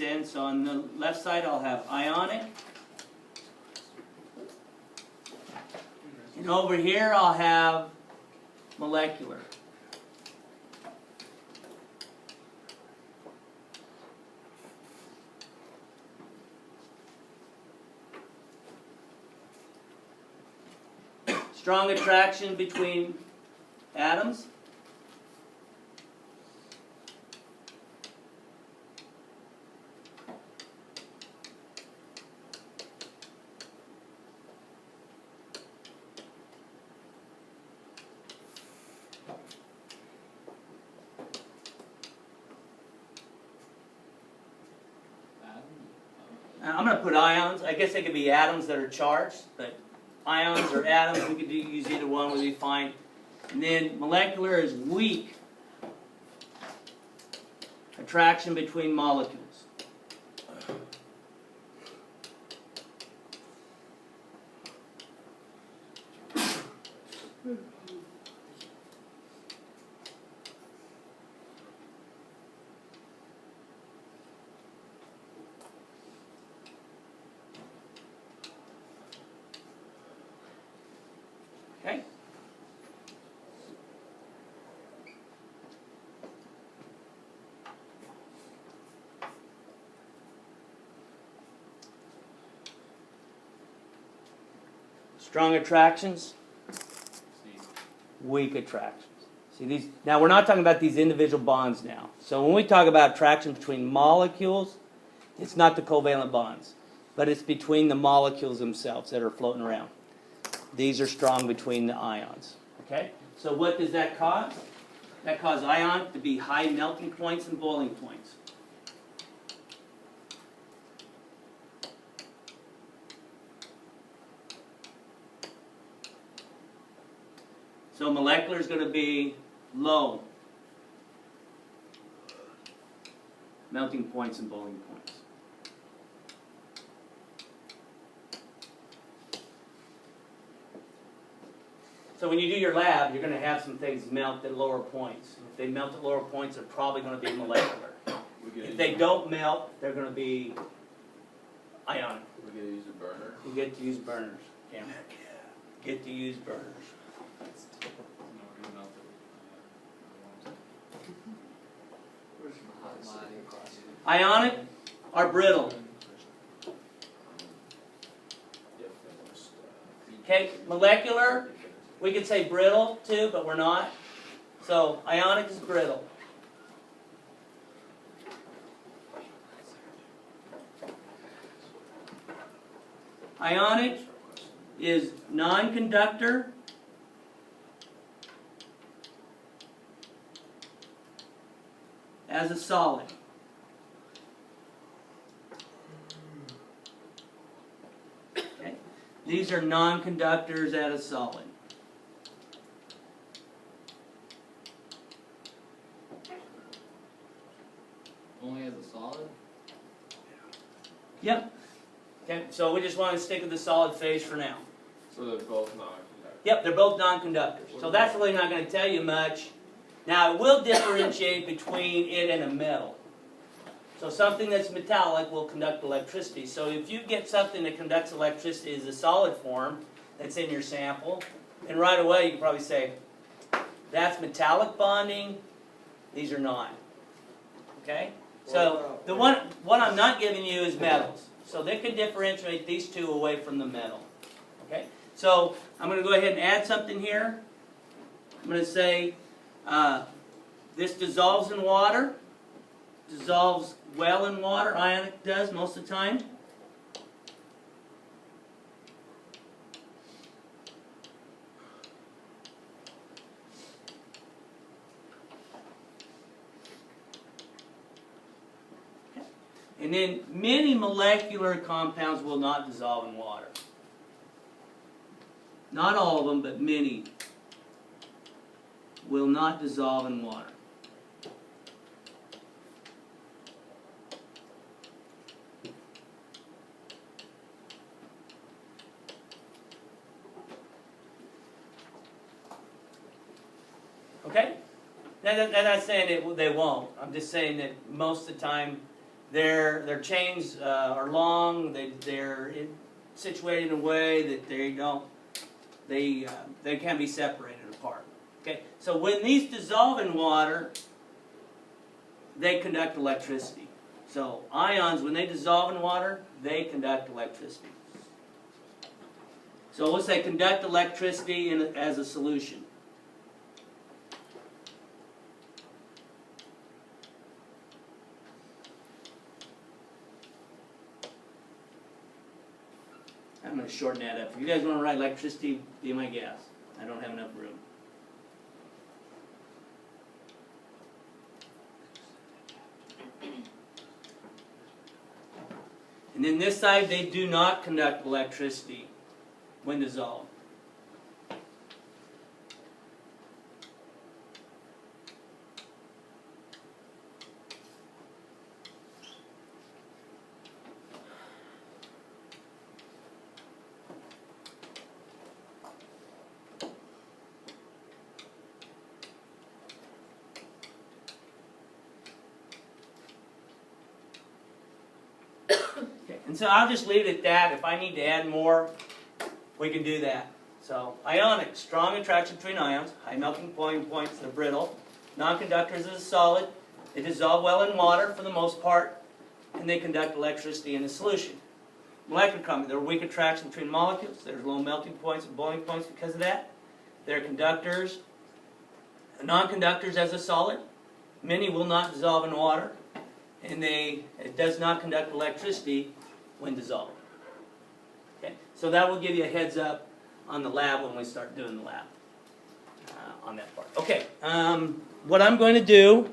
in. So on the left side I'll have ionic. And over here I'll have molecular. Strong attraction between atoms. I'm going to put ions. I guess they could be atoms that are charged, but ions or atoms, we could use either one would be fine. And then molecular is weak attraction between molecules. Okay? Strong attractions, weak attractions. See these? Now we're not talking about these individual bonds now. So when we talk about attraction between molecules, it's not the covalent bonds, but it's between the molecules themselves that are floating around. These are strong between the ions. Okay? So what does that cause? That causes ions to be high melting points and boiling points. So molecular is going to be low melting points and boiling points. So when you do your lab, you're going to have some things melt at lower points. If they melt at lower points, they're probably going to be molecular. If they don't melt, they're going to be ionic. We get to use a burner. You get to use burners. Yeah. Get to use burners. Ionic are brittle. Okay, molecular, we could say brittle too, but we're not. So ionic is brittle. Ionic is non-conductor as a solid. Okay. These are non-conductors as a solid. Only as a solid? Yep. Okay, so we just want to stick with the solid phase for now. So they're both non-conductor? Yep, they're both non-conductors. So that's really not going to tell you much. Now, it will differentiate between it and a metal. So something that's metallic will conduct electricity. So if you get something that conducts electricity as a solid form that's in your sample, then right away you can probably say, that's metallic bonding, these are not. Okay? So the one I'm not giving you is metals. So they can differentiate these two away from the metal. Okay? So I'm going to go ahead and add something here. I'm going to say this dissolves in water. Dissolves well in water. Ionic does most of the time. And then many molecular compounds will not dissolve in water. Not all of them, but many will not dissolve in water. Okay? Now, I'm not saying they won't. I'm just saying that most of the time their chains are long. They're situated in a way that they can be separated apart. Okay, so when these dissolve in water, they conduct electricity. So ions, when they dissolve in water, they conduct electricity. So let's say conduct electricity as a solution. I'm going to shorten that up. If you guys want to write electricity, be my guest. I don't have enough room. And then this side, they do not conduct electricity when dissolved. And so I'll just leave it at that. If I need to add more, we can do that. So ionic, strong attraction between ions, high melting point points, they're brittle. Non-conductors is a solid. They dissolve well in water for the most part, and they conduct electricity in a solution. Molecular chromatography, there are weak attraction between molecules. There's low melting points and boiling points because of that. They're conductors, non-conductors as a solid. Many will not dissolve in water, and it does not conduct electricity when dissolved. Okay, so that will give you a heads up on the lab when we start doing the lab on that part. Okay, what I'm going to do